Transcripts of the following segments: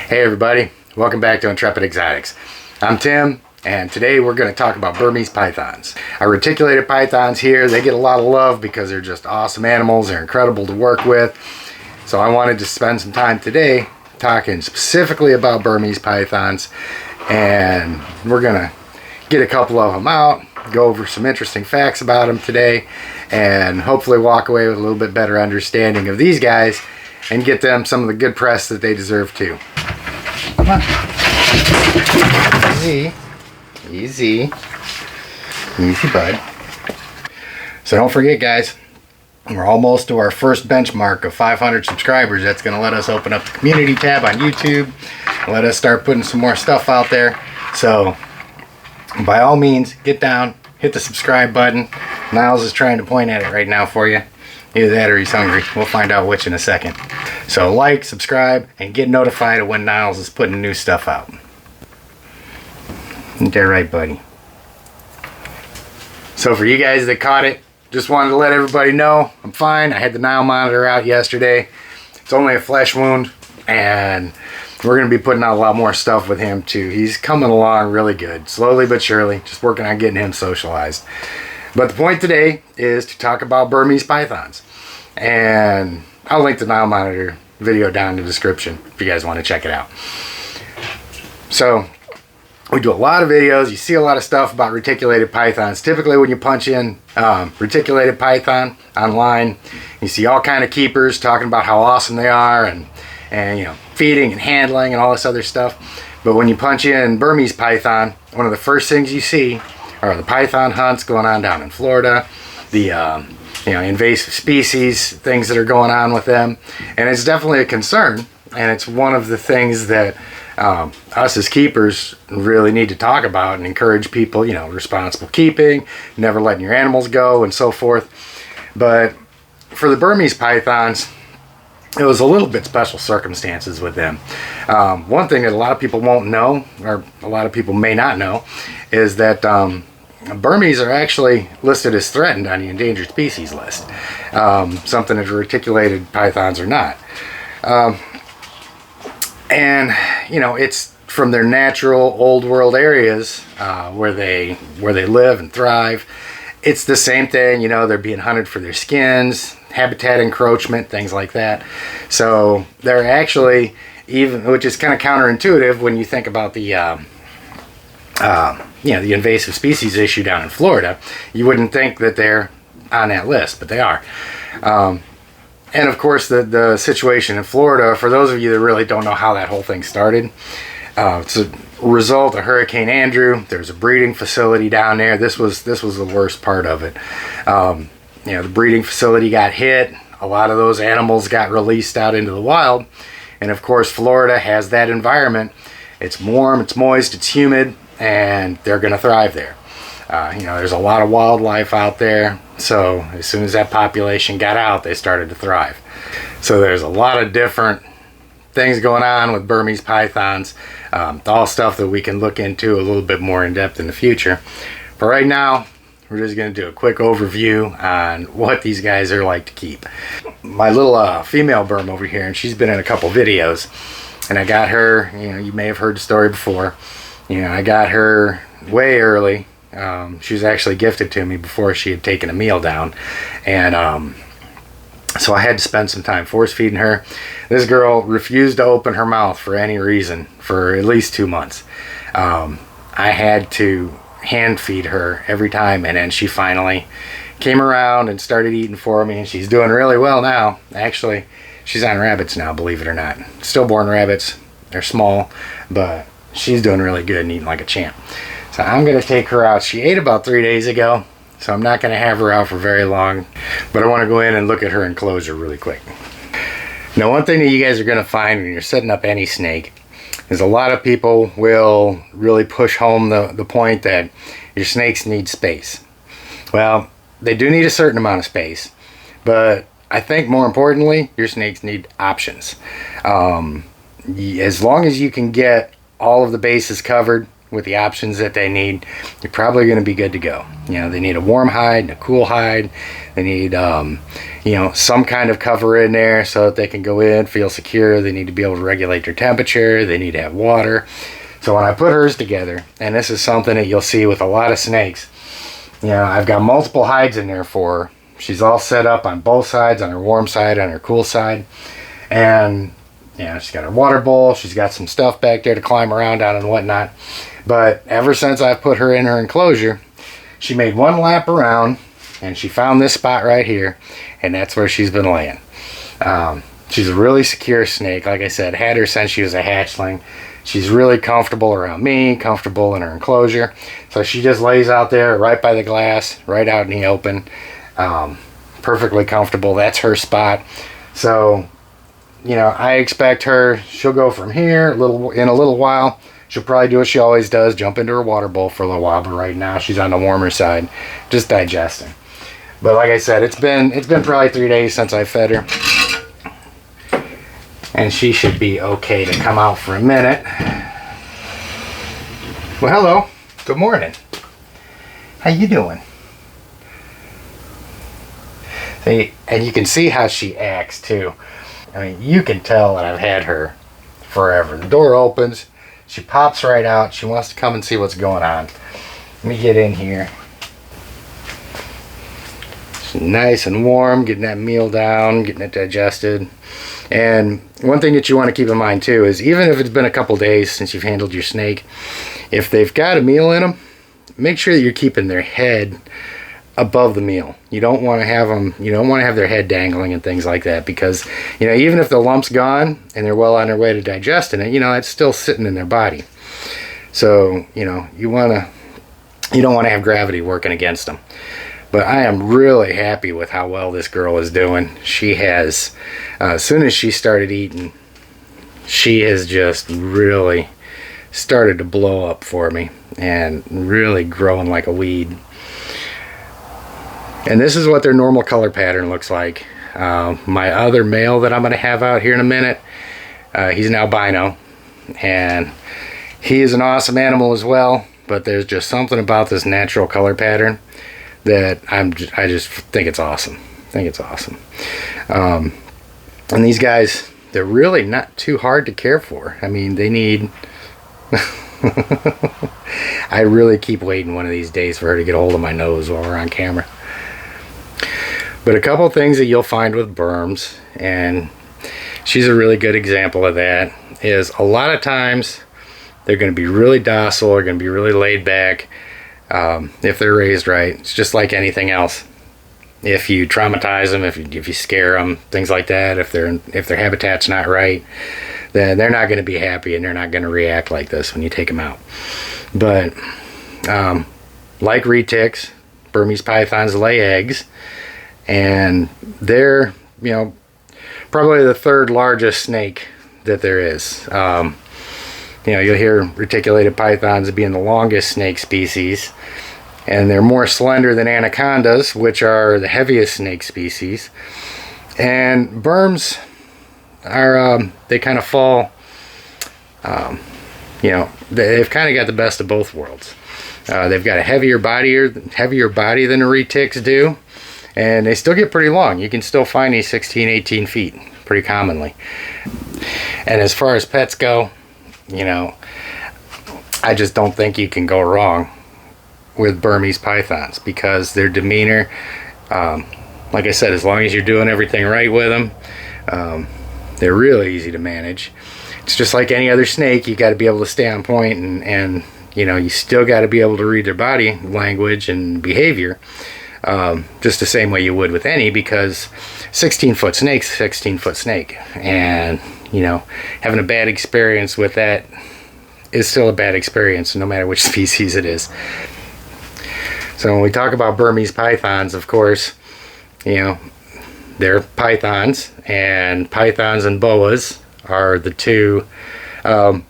Hey everybody, welcome back to Intrepid Exotics. I'm Tim, and today we're going to talk about Burmese pythons. Our reticulated pythons here, they get a lot of love because they're just awesome animals. They're incredible to work with. So I wanted to spend some time today talking specifically about Burmese pythons, and we're going to get a couple of them out, go over some interesting facts about them today, and hopefully walk away with a little bit better understanding of these guys and get them some of the good press that they deserve too. Come on. Easy. Easy. Easy, bud. So don't forget, guys, we're almost to our first benchmark of 500 subscribers. That's going to let us open up the community tab on YouTube and let us start putting some more stuff out there. So by all means, get down, hit the subscribe button. Niles is trying to point at it right now for you. Either that or he's hungry. We'll find out which in a second. So like, subscribe, and get notified of when Niles is putting new stuff out. Ain't that right, buddy? So for you guys that caught it, just wanted to let everybody know I'm fine. I had the Nile monitor out yesterday. It's only a flesh wound, and we're going to be putting out a lot more stuff with him too. He's coming along really good, slowly but surely, just working on getting him socialized. But the point today is to talk about Burmese pythons. And I'll link the Nile monitor video down in the description if you guys want to check it out. So we do a lot of videos. You see a lot of stuff about reticulated pythons. Typically when you punch in reticulated python online, you see all kind of keepers talking about how awesome they are and you know, feeding and handling and all this other stuff. But when you punch in Burmese python, one of the first things you see are the python hunts going on down in Florida, the you know, invasive species, things that are going on with them, and it's definitely a concern, and it's one of the things that us as keepers really need to talk about and encourage people, you know, responsible keeping, never letting your animals go, and so forth. But for the Burmese pythons, it was a little bit special circumstances with them. One thing that a lot of people won't know, or a lot of people may not know, is that Burmese are actually listed as threatened on the endangered species list. Something that reticulated pythons are not. And you know, it's from their natural old world areas where they live and thrive. It's the same thing, you know, they're being hunted for their skins, habitat encroachment, things like that. So they're actually, even, which is kind of counterintuitive when you think about the you know, the invasive species issue down in Florida. You wouldn't think that they're on that list, but they are. And of course the situation in Florida, for those of you that really don't know how that whole thing started, it's a result of Hurricane Andrew. There's a breeding facility down there. This was the worst part of it. You know, the breeding facility got hit. A lot of those animals got released out into the wild. And of course Florida has that environment. It's warm, it's moist, it's humid, and they're going to thrive there. You know, there's a lot of wildlife out there, so as soon as that population got out, they started to thrive. So there's a lot of different things going on with Burmese pythons, all stuff that we can look into a little bit more in depth in the future. But right now, we're just going to do a quick overview on what these guys are like to keep. My little female Burm over here, and she's been in a couple videos, and I got her, you know, you may have heard the story before. You know, I got her way early. She was actually gifted to me before she had taken a meal down. And so I had to spend some time force feeding her. This girl refused to open her mouth for any reason for at least 2 months. I had to hand feed her every time, and then she finally came around and started eating for me, and she's doing really well now. Actually, she's on rabbits now, believe it or not. Stillborn rabbits. They're small, but she's doing really good and eating like a champ. So I'm going to take her out. She ate about 3 days ago, so I'm not going to have her out for very long. But I want to go in and look at her enclosure really quick. Now, one thing that you guys are going to find when you're setting up any snake is a lot of people will really push home the point that your snakes need space. Well, they do need a certain amount of space, but I think more importantly, your snakes need options. As long as you can get all of the bases covered, with the options that they need, you're probably going to be good to go. You know, they need a warm hide and a cool hide. They need, you know, some kind of cover in there so that they can go in, feel secure. They need to be able to regulate their temperature. They need to have water. So when I put hers together, and this is something that you'll see with a lot of snakes, you know, I've got multiple hides in there for her. She's all set up on both sides, on her warm side, on her cool side. And, you know, she's got her water bowl. She's got some stuff back there to climb around on and whatnot. But ever since I've put her in her enclosure, she made one lap around, and she found this spot right here, and that's where she's been laying. She's a really secure snake. Like I said, had her since she was a hatchling. She's really comfortable around me, comfortable in her enclosure. So she just lays out there right by the glass, right out in the open. Perfectly comfortable. That's her spot. So, you know, I expect her, she'll go from here in a little while. She'll probably do what she always does, jump into her water bowl for a little while, but right now she's on the warmer side, just digesting. But like I said, it's been probably 3 days since I fed her. And she should be okay to come out for a minute. Well, hello. Good morning. How you doing? See, and you can see how she acts too. I mean, you can tell that I've had her forever. The door opens, she pops right out. She wants to come and see what's going on. Let me get in here. It's nice and warm, getting that meal down, getting it digested. And one thing that you want to keep in mind too is, even if it's been a couple days since you've handled your snake, if they've got a meal in them, make sure that you're keeping their head above the meal. You don't want to have them, you don't want to have their head dangling and things like that, because, you know, even if the lump's gone and they're well on their way to digesting it, you know, it's still sitting in their body. So, you know, you don't want to have gravity working against them. But I am really happy with how well this girl is doing. She has, as soon as she started eating, she has just really started to blow up for me and really growing like a weed. And this is what their normal color pattern looks like. My other male that I'm going to have out here in a minute, he's an albino, and he is an awesome animal as well, but there's just something about this natural color pattern that I just think it's awesome. And these guys, they're really not too hard to care for. I mean, they need I really keep waiting one of these days for her to get a hold of my nose while we're on camera. But a couple things that you'll find with Burms, and she's a really good example of that, is a lot of times they're going to be really docile, they're going to be really laid back. If they're raised right. It's just like anything else. If you traumatize them, if you scare them, things like that, if their habitat's not right, then they're not going to be happy and they're not going to react like this when you take them out. But like retics, Burmese pythons lay eggs, and they're, you know, probably the third largest snake that there is. You know, you'll hear reticulated pythons being the longest snake species, and they're more slender than anacondas, which are the heaviest snake species. And Burms are, they kind of fall, you know, they've kind of got the best of both worlds. They've got a heavier body than the retics do, and they still get pretty long. You can still find these 16, 18 feet pretty commonly. And as far as pets go, you know, I just don't think you can go wrong with Burmese pythons, because their demeanor, like I said, as long as you're doing everything right with them, they're really easy to manage. It's just like any other snake. You got to be able to stay on point, and you know, you still got to be able to read their body language and behavior, just the same way you would with any, because 16-foot snake's 16-foot snake, and you know, having a bad experience with that is still a bad experience, no matter which species it is. So when we talk about Burmese pythons, of course, you know, they're pythons, and boas are the two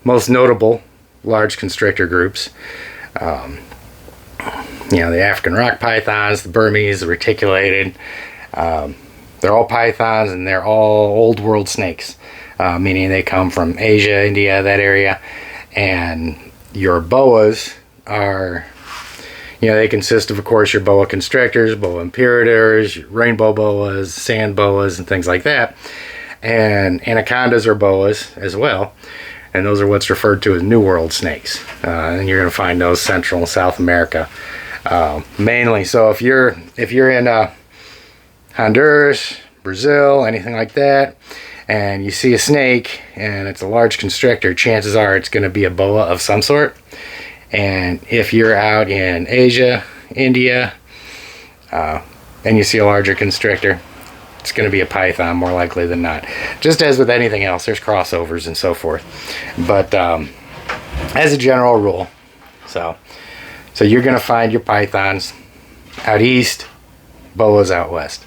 most notable large constrictor groups. You know, the African rock pythons, the Burmese, the reticulated, they're all pythons, and they're all old world snakes. Meaning they come from Asia, India, that area. And, Your boas are, you know, they consist of course, your boa constrictors, boa imperators, your rainbow boas, sand boas, and things like that. And anacondas are boas as well. And those are what's referred to as New World snakes. And you're going to find those Central and South America mainly. So if you're in Honduras, Brazil, anything like that, and you see a snake and it's a large constrictor, chances are it's going to be a boa of some sort. And if you're out in Asia, India, and you see a larger constrictor, it's going to be a python more likely than not. Just as with anything else, there's crossovers and so forth. But as a general rule, so you're going to find your pythons out east, boas out west.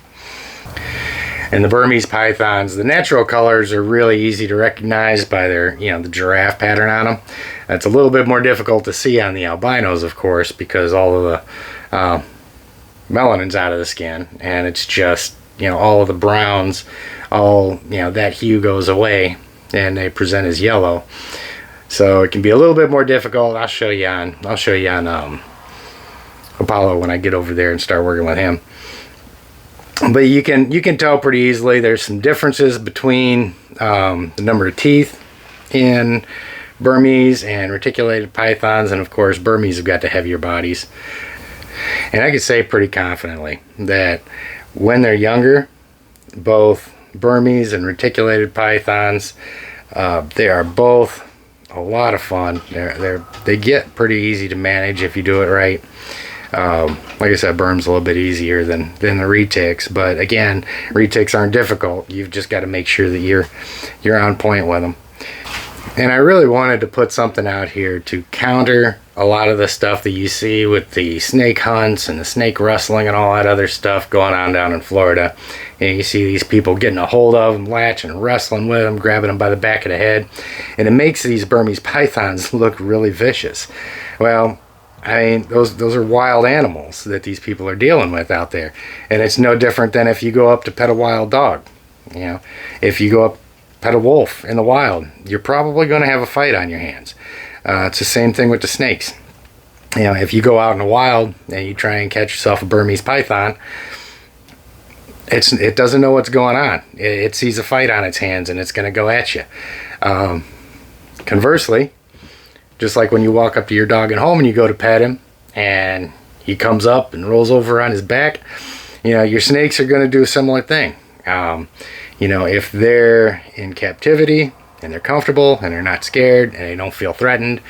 And the Burmese pythons, the natural colors are really easy to recognize by their, you know, the giraffe pattern on them. That's a little bit more difficult to see on the albinos, of course, because all of the melanin's out of the skin, and it's just, you know, all of the browns, all, you know, that hue goes away and they present as yellow. So it can be a little bit more difficult. I'll show you on Apollo when I get over there and start working with him. But you can tell pretty easily there's some differences between the number of teeth in Burmese and reticulated pythons, and of course Burmese have got the heavier bodies. And I can say pretty confidently that when they're younger, both Burmese and reticulated pythons, they are both a lot of fun. They get pretty easy to manage if you do it right. Like I said, Burm's a little bit easier than the retics, but again, retics aren't difficult. You've just got to make sure that you're on point with them. And I really wanted to put something out here to counter a lot of the stuff that you see with the snake hunts and the snake rustling and all that other stuff going on down in Florida. And you see these people getting a hold of them, latching, wrestling with them, grabbing them by the back of the head. And it makes these Burmese pythons look really vicious. Well, I mean, those are wild animals that these people are dealing with out there. And it's no different than if you go up to pet a wild dog. You know, if you go up pet a wolf in the wild, you're probably going to have a fight on your hands. It's the same thing with the snakes. You know, if you go out in the wild and you try and catch yourself a Burmese python, it doesn't know what's going on. It sees a fight on its hands and it's going to go at you. Conversely, just like when you walk up to your dog at home and you go to pet him and he comes up and rolls over on his back, you know, your snakes are going to do a similar thing. You know, if they're in captivity and they're comfortable and they're not scared and they don't feel threatened,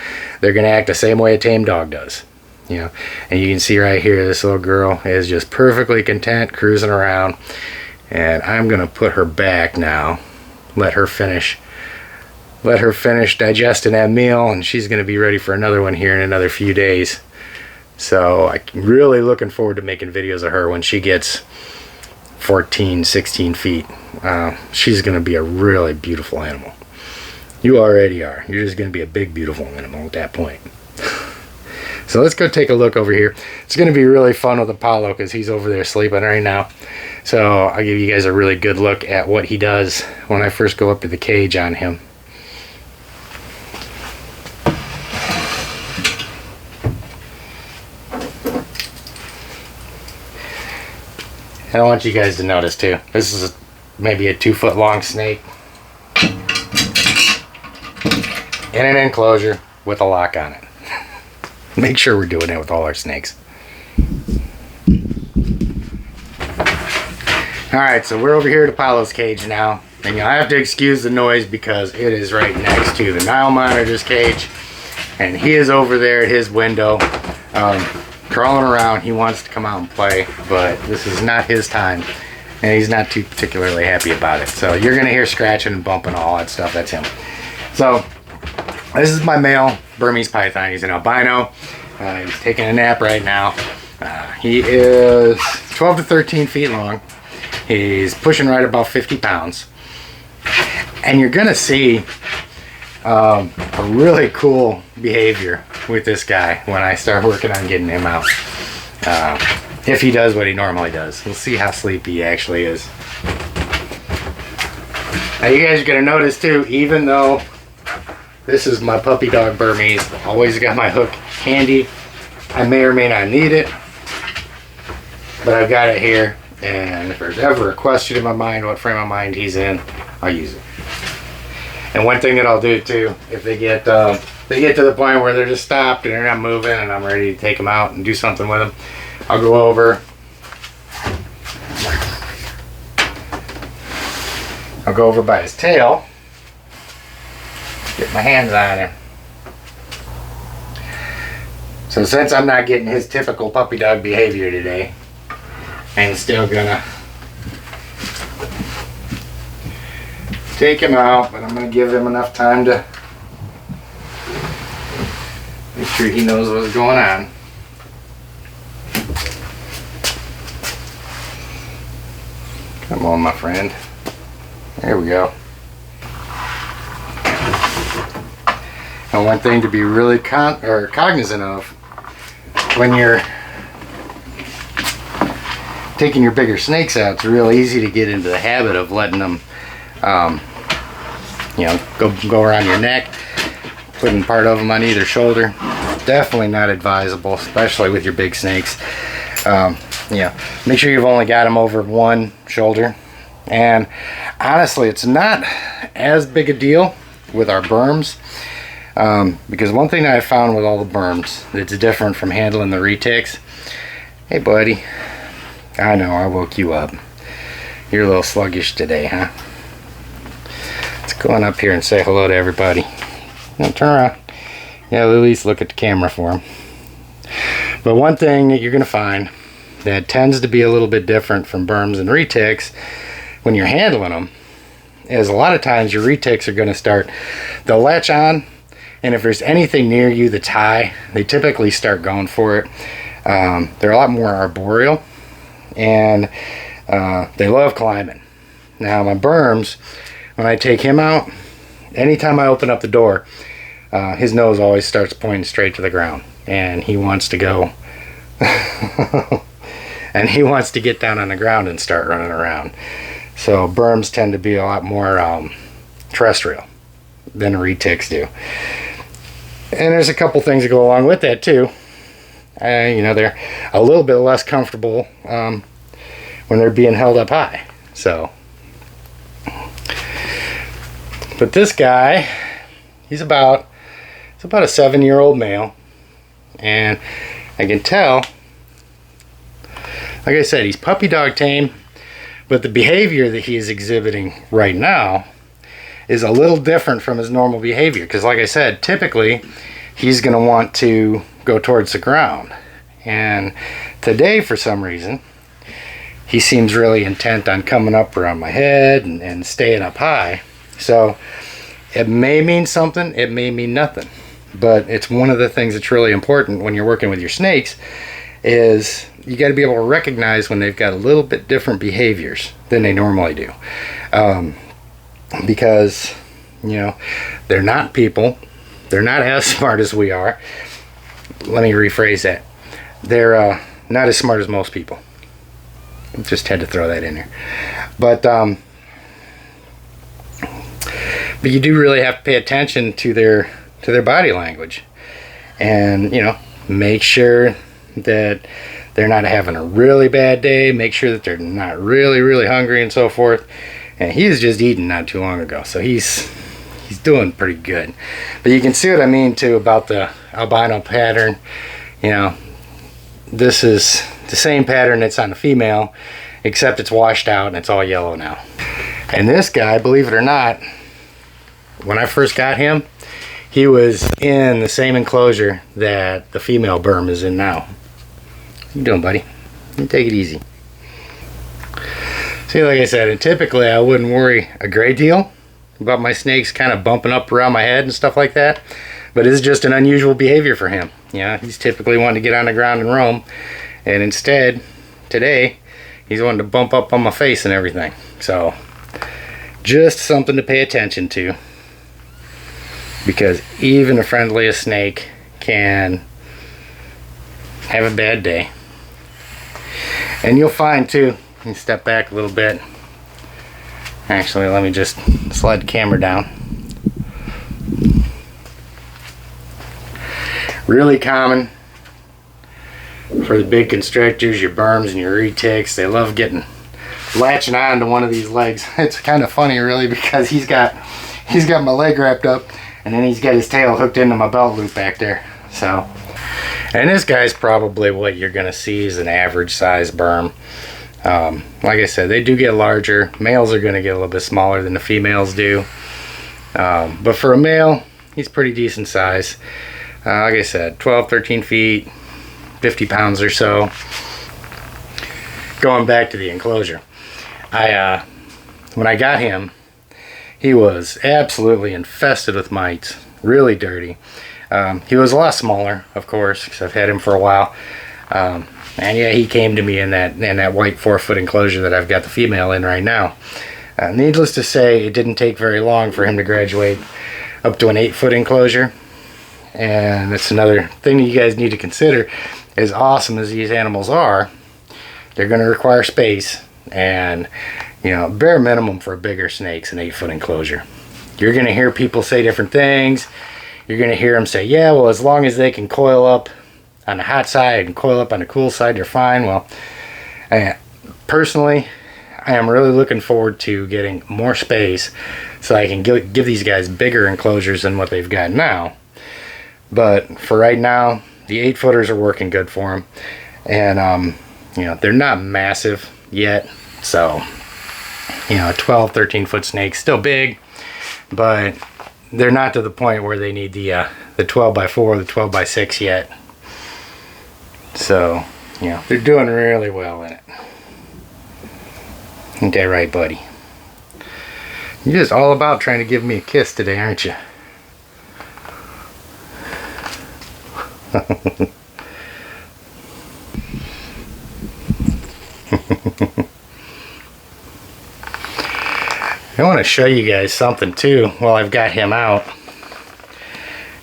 they're going to act the same way a tame dog does. You know, and you can see right here, this little girl is just perfectly content cruising around. And I'm going to put her back now, let her finish digesting that meal, and she's going to be ready for another one here in another few days. So I'm really looking forward to making videos of her when she gets 14, 16 feet. She's going to be a really beautiful animal. You already are. You're just going to be a big, beautiful animal at that point. So let's go take a look over here. It's going to be really fun with Apollo because he's over there sleeping right now. So I'll give you guys a really good look at what he does when I first go up to the cage on him. And I want you guys to notice too, this is maybe a 2-foot long snake in an enclosure with a lock on it. Make sure we're doing it with all our snakes. Alright, so we're over here at Apollo's cage now. And you'll have to excuse the noise because it is right next to the Nile monitor's cage. And he is over there at his window, crawling around. He wants to come out and play, but this is not his time. And he's not too particularly happy about it. So you're going to hear scratching and bumping and all that stuff. That's him. So this is my male Burmese python. He's an albino. He's taking a nap right now. He is 12 to 13 feet long. He's pushing right about 50 pounds. And you're going to see a really cool behavior with this guy when I start working on getting him out. If he does what he normally does. We'll see how sleepy he actually is. Now you guys are going to notice too, even though This is my puppy dog Burmese. Always got my hook handy. I may or may not need it, but I've got it here. And if there's ever a question in my mind what frame of mind he's in, I'll use it. And one thing that I'll do too, if they get to the point where they're just stopped and they're not moving and I'm ready to take them out and do something with them, I'll go over. I'll go over by his tail, get my hands on him. So since I'm not getting his typical puppy dog behavior today, I'm still gonna take him out, but I'm gonna give him enough time to make sure he knows what's going on. Come on, my friend. There we go. And one thing to be really cognizant of when you're taking your bigger snakes out, it's real easy to get into the habit of letting them, you know, go around your neck, putting part of them on either shoulder. Definitely not advisable, especially with your big snakes. Yeah, make sure you've only got them over one shoulder. And honestly, it's not as big a deal with our Burms, because one thing that I found with all the Burms that's different from handling the retics. Hey buddy, I know I woke you up. You're a little sluggish today, huh? Let's go on up here and say hello to everybody. Now turn around. Yeah, at least look at the camera for them. But one thing that you're going to find that tends to be a little bit different from Burms and retics when you're handling them is a lot of times your retics are going to start, they'll latch on, and if there's anything near you that's high, they typically start going for it. They're a lot more arboreal, and they love climbing. Now my Burms, when I take him out, anytime I open up the door, his nose always starts pointing straight to the ground, and he wants to go and he wants to get down on the ground and start running around. So Burms tend to be a lot more terrestrial than retics do. And there's a couple things that go along with that too. You know, they're a little bit less comfortable when they're being held up high. So, but this guy, he's about a 7-year-old male, and I can tell, like I said, he's puppy dog tame, but the behavior that he is exhibiting right now is a little different from his normal behavior, because like I said, typically he's going to want to go towards the ground, and today for some reason he seems really intent on coming up around my head and staying up high. So it may mean something, it may mean nothing, but it's one of the things that's really important when you're working with your snakes is you got to be able to recognize when they've got a little bit different behaviors than they normally do. Because, you know, they're not people, they're not as smart as we are. Let me rephrase that. They're not as smart as most people. Just had to throw that in there. But you do really have to pay attention to their body language, and you know, make sure that they're not having a really bad day, make sure that they're not really hungry and so forth. And he was just eating not too long ago, so he's doing pretty good. But you can see what I mean too about the albino pattern. You know, this is the same pattern that's on the female, except it's washed out and it's all yellow now. And this guy, believe it or not, when I first got him, he was in the same enclosure that the female Burm is in now. What you doing, buddy? Let me take it easy. See, like I said, and typically I wouldn't worry a great deal about my snakes kind of bumping up around my head and stuff like that, but it's just an unusual behavior for him. Yeah, he's typically wanting to get on the ground and roam, and instead, today, he's wanting to bump up on my face and everything. So, just something to pay attention to, because even the friendliest snake can have a bad day. And you'll find too, you can step back a little bit. Actually, let me just slide the camera down. Really common for the big constrictors, your Burms and your retics. They love latching on to one of these legs. It's kind of funny really, because he's got my leg wrapped up and then he's got his tail hooked into my belt loop back there. So, and this guy's probably what you're gonna see is an average size Burm. Like I said, they do get larger. Males are gonna get a little bit smaller than the females do, but for a male, he's pretty decent size. Like I said, 12, 13 feet, 50 pounds or so. Going back to the enclosure, when I got him, he was absolutely infested with mites, really dirty. He was a lot smaller, of course, because I've had him for a while. And yeah, he came to me in that white 4-foot enclosure that I've got the female in right now. Needless to say, it didn't take very long for him to graduate up to an 8-foot enclosure. And that's another thing you guys need to consider. As awesome as these animals are, they're going to require space, and you know, bare minimum for a bigger snake's an 8-foot enclosure. You're going to hear people say different things. You're going to hear them say, yeah, well, as long as they can coil up on the hot side and coil up on the cool side, they're fine. Well, personally, I am really looking forward to getting more space so I can give these guys bigger enclosures than what they've got now. But for right now, the 8-footers are working good for them. And, you know, they're not massive yet. So, you know, a 12, 13-foot snake's still big, but they're not to the point where they need the 12x4 or the 12x6 yet. So, you know, they're doing really well in it. Ain't that right, buddy? You're just all about trying to give me a kiss today, aren't you? I want to show you guys something too while I've got him out,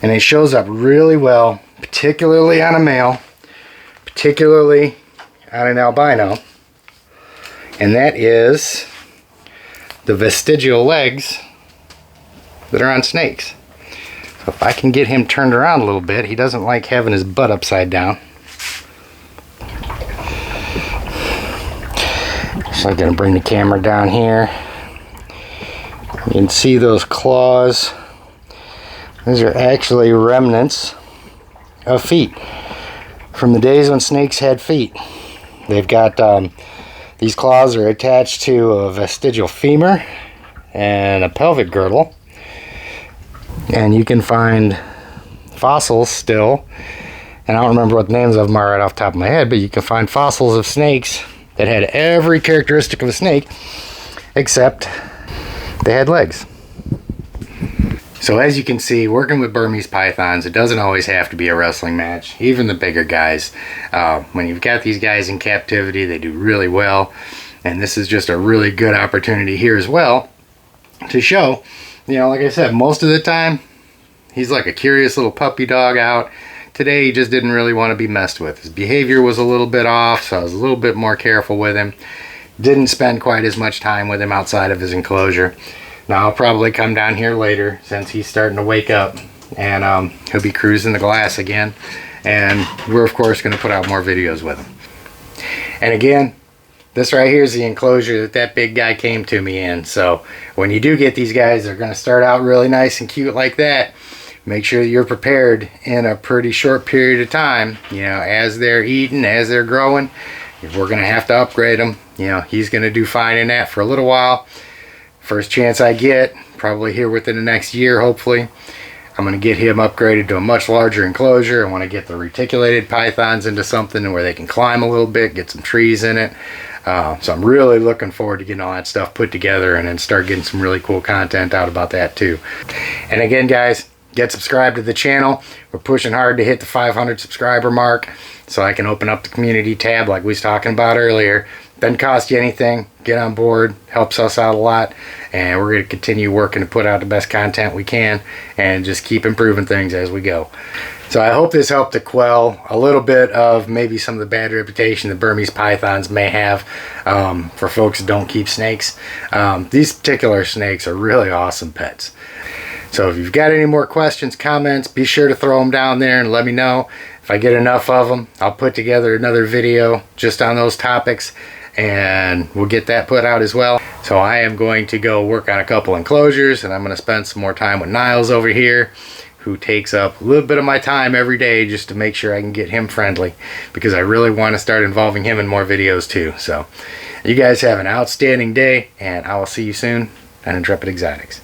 and it shows up really well, particularly on a male, particularly on an albino, and that is the vestigial legs that are on snakes. So if I can get him turned around a little bit, he doesn't like having his butt upside down. So I'm going to bring the camera down here. You can see those claws. These are actually remnants of feet from the days when snakes had feet. They've got these claws are attached to a vestigial femur and a pelvic girdle, and you can find fossils still, and I don't remember what the names of them are right off the top of my head, but you can find fossils of snakes that had every characteristic of a snake except they had legs. So as you can see, working with Burmese pythons, it doesn't always have to be a wrestling match. Even the bigger guys, when you've got these guys in captivity, they do really well. And this is just a really good opportunity here as well to show, you know, like I said, most of the time, he's like a curious little puppy dog out. Today, he just didn't really want to be messed with. His behavior was a little bit off, so I was a little bit more careful with him. Didn't spend quite as much time with him outside of his enclosure. Now I'll probably come down here later since he's starting to wake up, and he'll be cruising the glass again, and we're of course going to put out more videos with him. And again, this right here is the enclosure that big guy came to me in. So when you do get these guys, they're going to start out really nice and cute like that. Make sure you're prepared in a pretty short period of time, you know, as they're eating, as they're growing. If we're going to have to upgrade them, you know, he's going to do fine in that for a little while. First chance I get, probably here within the next year, hopefully, I'm going to get him upgraded to a much larger enclosure. I want to get the reticulated pythons into something where they can climb a little bit, get some trees in it. So I'm really looking forward to getting all that stuff put together and then start getting some really cool content out about that too. And again, guys, get subscribed to the channel. We're pushing hard to hit the 500 subscriber mark so I can open up the community tab like we was talking about earlier. Doesn't cost you anything. Get on board. Helps us out a lot. And we're going to continue working to put out the best content we can and just keep improving things as we go. So I hope this helped to quell a little bit of maybe some of the bad reputation that Burmese pythons may have for folks who don't keep snakes. These particular snakes are really awesome pets. So if you've got any more questions, comments, be sure to throw them down there and let me know. If I get enough of them, I'll put together another video just on those topics, and we'll get that put out as well. So I am going to go work on a couple enclosures, and I'm going to spend some more time with Niles over here, who takes up a little bit of my time every day just to make sure I can get him friendly, because I really want to start involving him in more videos too. So you guys have an outstanding day, and I will see you soon on Intrepid Exotics.